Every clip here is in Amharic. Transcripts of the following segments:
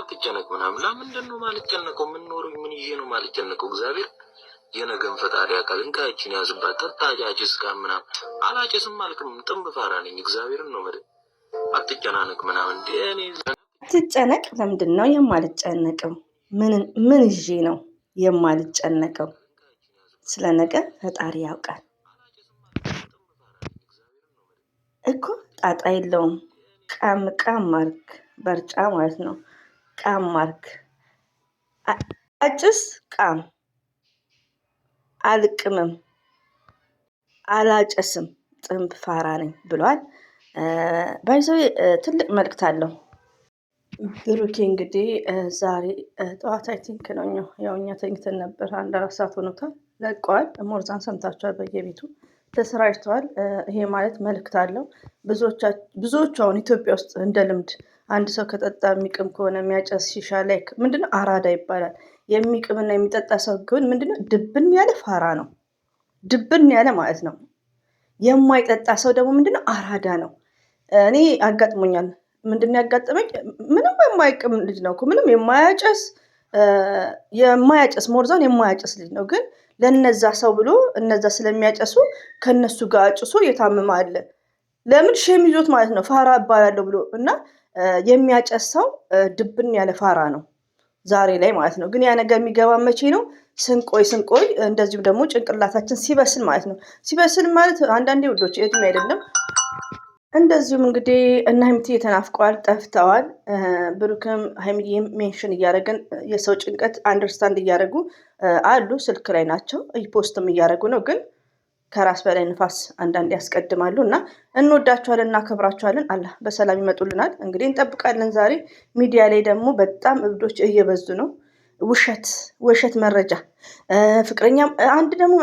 አትጨነቅ ምናምን። ለምንድን ነው ማልጨነቀው? ምን ኖሮኝ ምን ይዤ ነው ማልጨነቀው? እግዚአብሔር የነገን ፈጣሪ ያውቃል። እንካችን ያዝባት ተታጃጅስ ጋር ምናምን አላጨስም አልክም። ጥንብ ፋራ ነኝ። እግዚአብሔርን ነው ማለት አትጨናነቅ ምናምን። እኔ አትጨነቅ። ለምንድን ነው የማልጨነቀው? ምን ይዤ ነው የማልጨነቀው? ስለ ነገ ፈጣሪ ያውቃል እኮ። ጣጣ የለውም። ቃም ማርክ በርጫ ማለት ነው። ቃም ማርክ አጭስ ቃም አልቅምም አላጨስም ጥንብ ፋራ ነኝ ብሏል። ባይዘው ትልቅ መልእክት አለው ብሩኬ። እንግዲህ ዛሬ ጠዋት አይ ቲንክ ነው ያው እኛ ተኝተን ነበር። 1-4 ሰዓት ሆኖታል። ለቀዋል። ሞርዛን ሰምታችኋል። በየቤቱ ተሰራጭተዋል። ይሄ ማለት መልእክት አለው። ብዙዎቹ አሁን ኢትዮጵያ ውስጥ እንደ ልምድ አንድ ሰው ከጠጣ የሚቅም ከሆነ የሚያጨስ ሺሻ ላይ ምንድነው አራዳ ይባላል። የሚቅምና የሚጠጣ ሰው ግን ምንድነው ድብን ያለ ፋራ ነው። ድብን ያለ ማለት ነው። የማይጠጣ ሰው ደግሞ ምንድነው አራዳ ነው። እኔ አጋጥሞኛል። ምንድነው ያጋጠመኝ? ምንም የማይቅም ልጅ ነው እኮ ምንም የማያጨስ ሞርዛን የማያጨስ ልጅ ነው። ግን ለነዛ ሰው ብሎ እነዛ ስለሚያጨሱ ከነሱ ጋር አጭሶ የታመመ አለ። ለምን ሼም ይዞት ማለት ነው። ፋራ እባላለሁ ብሎ እና የሚያጨስ ሰው ድብን ያለ ፋራ ነው ዛሬ ላይ ማለት ነው። ግን ያ ነገር የሚገባ መቼ ነው? ስንቆይ እንደዚሁም ደግሞ ጭንቅላታችን ሲበስል ማለት ነው። ሲበስል ማለት አንዳንዴ ውዶች የትም አይደለም። እንደዚሁም እንግዲህ እና ሀይሚትዬ ተናፍቀዋል፣ ጠፍተዋል። ብሩክም ሀይሚትዬ ሜንሽን እያደረገን የሰው ጭንቀት አንደርስታንድ እያደረጉ አሉ። ስልክ ላይ ናቸው፣ ፖስትም እያደረጉ ነው። ግን ከራስ በላይ ንፋስ አንዳንዴ ያስቀድማሉ እና እንወዳቸዋለን፣ እናከብራቸዋለን። አላህ በሰላም ይመጡልናል። እንግዲህ እንጠብቃለን። ዛሬ ሚዲያ ላይ ደግሞ በጣም እብዶች እየበዙ ነው። ውሸት መረጃ። ፍቅረኛም አንድ ደግሞ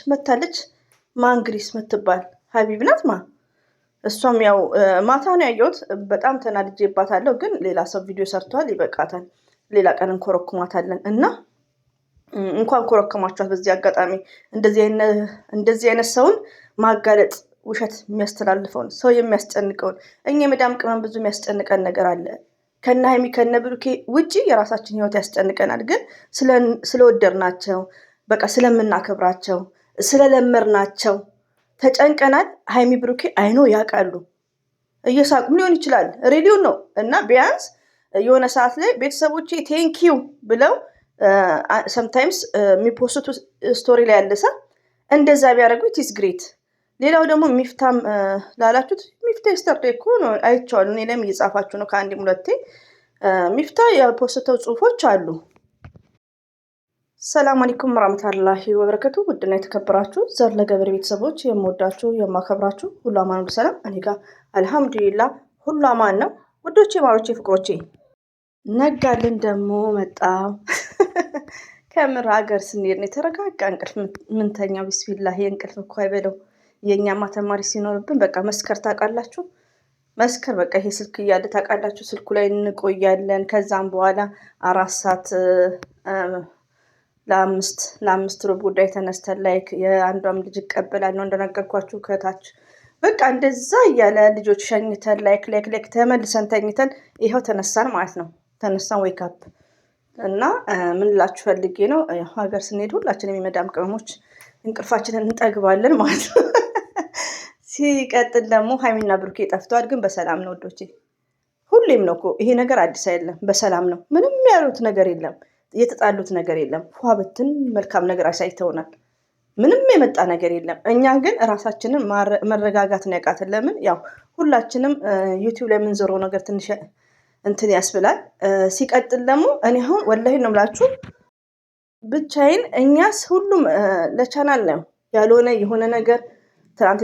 መታለች ማንግሪስ ምትባል ሀቢብ ናት። እሷም ያው ማታ ነው ያየሁት። በጣም ተናድጄባታለሁ። ግን ሌላ ሰው ቪዲዮ ሰርቷል፣ ይበቃታል። ሌላ ቀን እንኮረኩማታለን እና እንኳን ኮረከማችኋት። በዚህ አጋጣሚ እንደዚህ አይነት ሰውን ማጋለጥ፣ ውሸት የሚያስተላልፈውን ሰው የሚያስጨንቀውን። እኛ የመዳም ቅመም ብዙ የሚያስጨንቀን ነገር አለ። ከነ ሀይሚ ከነ ብሩኬ ውጪ የራሳችን ህይወት ያስጨንቀናል። ግን ስለወደድናቸው በቃ ስለምናከብራቸው ስለለመድናቸው ተጨንቀናል። ሀይሚ ብሩኬ አይኖ ያውቃሉ። እየሳቁም ሊሆን ይችላል፣ ሬዲዮ ነው እና ቢያንስ የሆነ ሰዓት ላይ ቤተሰቦቼ ቴንኪው ብለው ሰምታይምስ የሚፖስቱ ስቶሪ ላይ ያለሰ እንደዛ ቢያደርጉ ኢትስ ግሬት። ሌላው ደግሞ ሚፍታም ላላችሁት ሚፍታ ስተርዶ እኮ ነው አይቼዋለሁ። እኔ ላይም እየጻፋችሁ ነው ከአንዴም ሁለቴ። ሚፍታ የፖስተው ጽሁፎች አሉ። ሰላም አለይኩም ወራህመቱላሂ ወበረከቱ። ውድና የተከበራችሁ ዘር ለገበሬ ቤተሰቦች የምወዳችሁ የማከብራችሁ ሁሉ አማን ሁሉ ሰላም፣ እኔ ጋር አልሐምዱሊላህ ሁሉ አማን ነው። ውዶቼ ማሮቼ ፍቅሮቼ ነጋልን ደግሞ መጣ። ከምር ሀገር ስንሄድ ነው የተረጋጋ እንቅልፍ ምንተኛው። ቢስሚላህ የእንቅልፍ እኮ አይበለው። የእኛማ ተማሪ ሲኖርብን በቃ መስከር ታውቃላችሁ። መስከር በቃ ይሄ ስልክ እያለ ታውቃላችሁ። ስልኩ ላይ እንቆያለን። ከዛም በኋላ 4 ሰዓት ለአምስት ሩብ ጉዳይ ተነስተን ላይክ የአንዷም ልጅ እቀበላለሁ እንደነገርኳችሁ ከታች በቃ እንደዛ እያለ ልጆች ሸኝተን ላይክ ተመልሰን ተኝተን ይኸው ተነሳን ማለት ነው። ተነሳን ዌይካፕ እና ምን ላችሁ ፈልጌ ነው፣ ሀገር ስንሄድ ሁላችንም የመዳም ቅመሞች እንቅልፋችንን እንጠግባለን ማለት ነው። ሲቀጥል ደግሞ ሀይሚና ብሩኬ ጠፍተዋል፣ ግን በሰላም ነው ወዶቼ። ሁሌም ነው እኮ ይሄ ነገር አዲስ አይደለም። በሰላም ነው። ምንም ያሉት ነገር የለም፣ የተጣሉት ነገር የለም። ፏብትን መልካም ነገር አሳይተውናል። ምንም የመጣ ነገር የለም። እኛ ግን ራሳችንን መረጋጋት ነው ያቃተን። ለምን ያው ሁላችንም ዩቲዩብ ላይ የምንዞረው ነገር ትንሽ እንትን ያስብላል። ሲቀጥል ደግሞ እኔ አሁን ወላሂ ነው የምላችሁ ብቻዬን፣ እኛስ ሁሉም ለቻናል ነው ያልሆነ የሆነ ነገር ትናንት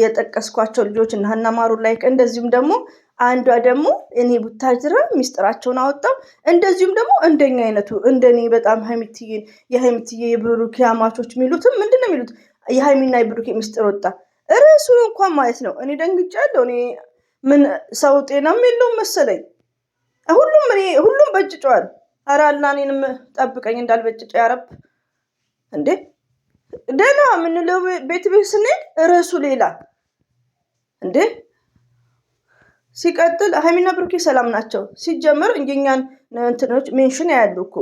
የጠቀስኳቸው ልጆች እና ሀና ማሩ ላይክ፣ እንደዚሁም ደግሞ አንዷ ደግሞ እኔ ቡታጅራ ሚስጥራቸውን አወጣው። እንደዚሁም ደግሞ እንደኛ አይነቱ እንደኔ በጣም የሀይሚትዬ የብሩኬ አማቾች የሚሉትም ምንድን ነው የሚሉት የሀይሚና የብሩኬ ሚስጥር ወጣ። ርዕሱን እንኳን ማለት ነው እኔ ደንግጫለሁ። እኔ ምን ሰው ጤናም የለውም መሰለኝ። ሁሉም በጭጨዋል። ኧረ አላህ እኔንም ጠብቀኝ እንዳልበጭጭ ያረብ። እንዴ ደህና የምንለው ቤት ስንሄድ ርዕሱ ሌላ። እንዴ ሲቀጥል ሀይሚና ብሩኬ ሰላም ናቸው። ሲጀመር እኛን እንትኖች ሜንሽን ያያሉ እኮ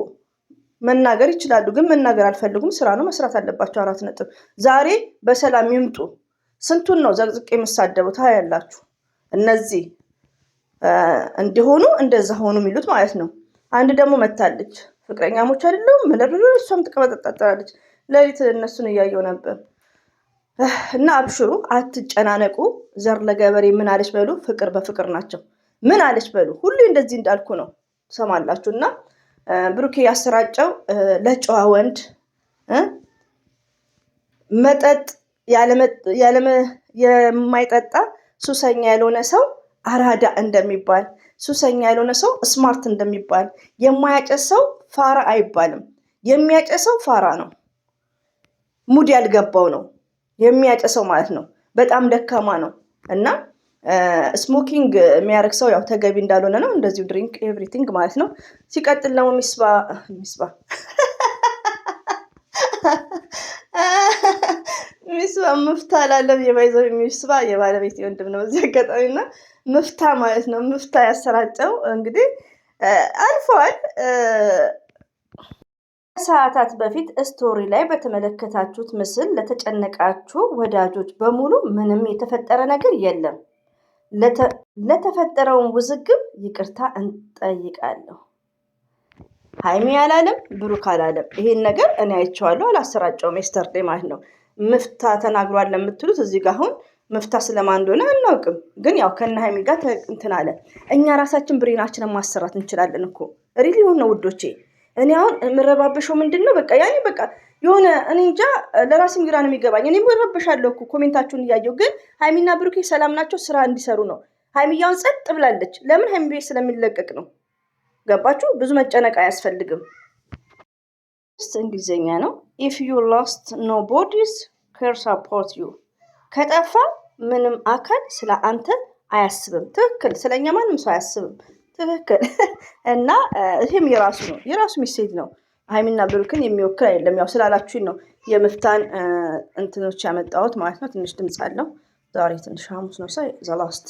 መናገር ይችላሉ፣ ግን መናገር አልፈልጉም። ስራ ነው መስራት አለባቸው። 4 ነጥብ። ዛሬ በሰላም ይምጡ። ስንቱን ነው ዘቅዝቅ የምሳደቡት? ታያላችሁ። እነዚህ እንዲሆኑ እንደዛ ሆኑ የሚሉት ማለት ነው። አንድ ደግሞ መታለች፣ ፍቅረኛሞች አይደለም መለብሎ፣ እሷም ትቀበጠጣጠራለች። ሌሊት እነሱን እያየው ነበር። እና አብሽሩ፣ አትጨናነቁ። ዘር ለገበሬ ምን አለች በሉ። ፍቅር በፍቅር ናቸው። ምን አለች በሉ። ሁሉ እንደዚህ እንዳልኩ ነው ሰማላችሁ። እና ብሩኬ ያሰራጨው ለጨዋ ወንድ መጠጥ የማይጠጣ ሱሰኛ ያልሆነ ሰው አራዳ እንደሚባል፣ ሱሰኛ ያልሆነ ሰው ስማርት እንደሚባል፣ የማያጨስ ሰው ፋራ አይባልም። የሚያጨሰው ፋራ ነው፣ ሙድ ያልገባው ነው የሚያጨሰው ማለት ነው። በጣም ደካማ ነው። እና ስሞኪንግ የሚያደርግ ሰው ያው ተገቢ እንዳልሆነ ነው። እንደዚሁ ድሪንክ ኤቭሪቲንግ ማለት ነው። ሲቀጥል ደግሞ ሚስባ ምፍታ ላለም የባይዘው ሚስባ የባለቤት ወንድም ነው እዚህ አጋጣሚ። እና ምፍታ ማለት ነው። ምፍታ ያሰራጨው እንግዲህ አልፈዋል። ከሰዓታት በፊት ስቶሪ ላይ በተመለከታችሁት ምስል ለተጨነቃችሁ ወዳጆች በሙሉ ምንም የተፈጠረ ነገር የለም። ለተፈጠረውን ውዝግብ ይቅርታ እንጠይቃለሁ። ሀይሚ አላለም፣ ብሩክ አላለም። ይሄን ነገር እኔ አይቼዋለሁ፣ አላሰራጨውም። የስተርዴ ማለት ነው። ምፍታ ተናግሯል ለምትሉት እዚህ ጋር አሁን ምፍታ ስለማን እንደሆነ አናውቅም፣ ግን ያው ከነ ሀይሚ ጋር እንትን አለ። እኛ ራሳችን ብሬናችንን ማሰራት እንችላለን እኮ ሪሊ ነው ውዶቼ። እኔ አሁን የምረባበሸው ምንድን ነው? በቃ ያኔ በቃ የሆነ እኔ እንጃ ለራሴም ግራ ነው የሚገባኝ። እኔ እረበሻለሁ እኮ ኮሜንታችሁን እያየሁ፣ ግን ሀይሚና ብሩኬ ሰላም ናቸው፣ ስራ እንዲሰሩ ነው። ሀይሚያውን ጸጥ ብላለች። ለምን? ሀይሚ ቤት ስለሚለቀቅ ነው። ገባችሁ? ብዙ መጨነቅ አያስፈልግም። እንግሊዝኛ ነው። ኢፍ ዩ ሎስት ኖቦዲስ ኬር ሰፖርት ዩ። ከጠፋ ምንም አካል ስለ አንተ አያስብም። ትክክል። ስለኛ ማንም ሰው አያስብም። ትክክል። እና ይህም የራሱ ነው፣ የራሱ ሚሴጅ ነው። ሀይሚና ብሩክን የሚወክል አይደለም። ያው ስላላችሁኝ ነው የምፍታን እንትኖች ያመጣሁት ማለት ነው። ትንሽ ድምፅ አለው ዛሬ፣ ትንሽ ሐሙስ ነው። ሳይ ዘላስት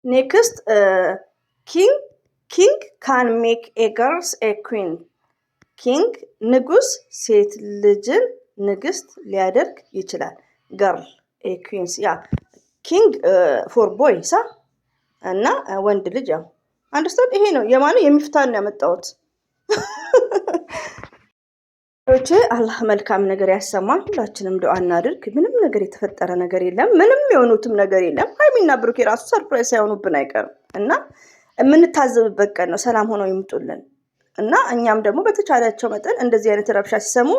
ኔክስት ኪንግ ካን ሜክ ኤ ገርልስ ኤ ኩዊን። ኪንግ ንጉስ ሴት ልጅን ንግስት ሊያደርግ ይችላል። ገርል ኤ ኩዊንስ፣ ያ ኪንግ ፎር ቦይ ሳ እና ወንድ ልጅ ያው አንደርስታንድ። ይሄ ነው የማን የሚፍታን ነው ያመጣሁት። አላህ መልካም ነገር ያሰማን። ሁላችንም ዱአ እናድርግ። ምንም ነገር የተፈጠረ ነገር የለም። ምንም የሆኑትም ነገር የለም። ሀይሚና ብሩክ የራሱ ሰርፕራይዝ ሳይሆኑብን አይቀርም እና የምንታዘብበት ቀን ነው። ሰላም ሆነው ይምጡልን እና እኛም ደግሞ በተቻላቸው መጠን እንደዚህ አይነት ረብሻ ሲሰሙ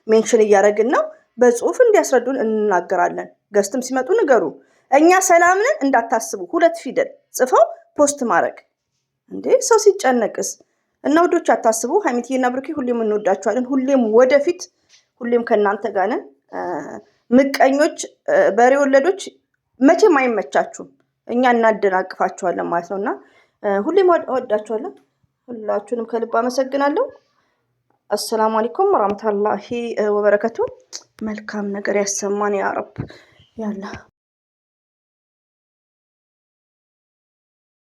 ሜንሽን እያደረግን ነው። በጽሁፍ እንዲያስረዱን እንናገራለን። ገስትም ሲመጡ ንገሩ። እኛ ሰላም ነን እንዳታስቡ 2 ፊደል ጽፈው ፖስት ማድረግ እንዴ! ሰው ሲጨነቅስ። እና ውዶች አታስቡ። ሀይሚዬና ብሩኬ ሁሌም እንወዳቸዋለን። ሁሌም ወደፊት፣ ሁሌም ከእናንተ ጋር ነን። ምቀኞች፣ በሬ ወለዶች መቼም አይመቻችሁም። እኛ እናደናቅፋቸዋለን ማለት ነው። እና ሁሌም ወዳቸዋለን። ሁላችሁንም ከልብ አመሰግናለሁ። አሰላሙ አለይኩም ወራህመቱላሂ ወበረከቱ። መልካም ነገር ያሰማን ያ ረብ ያላ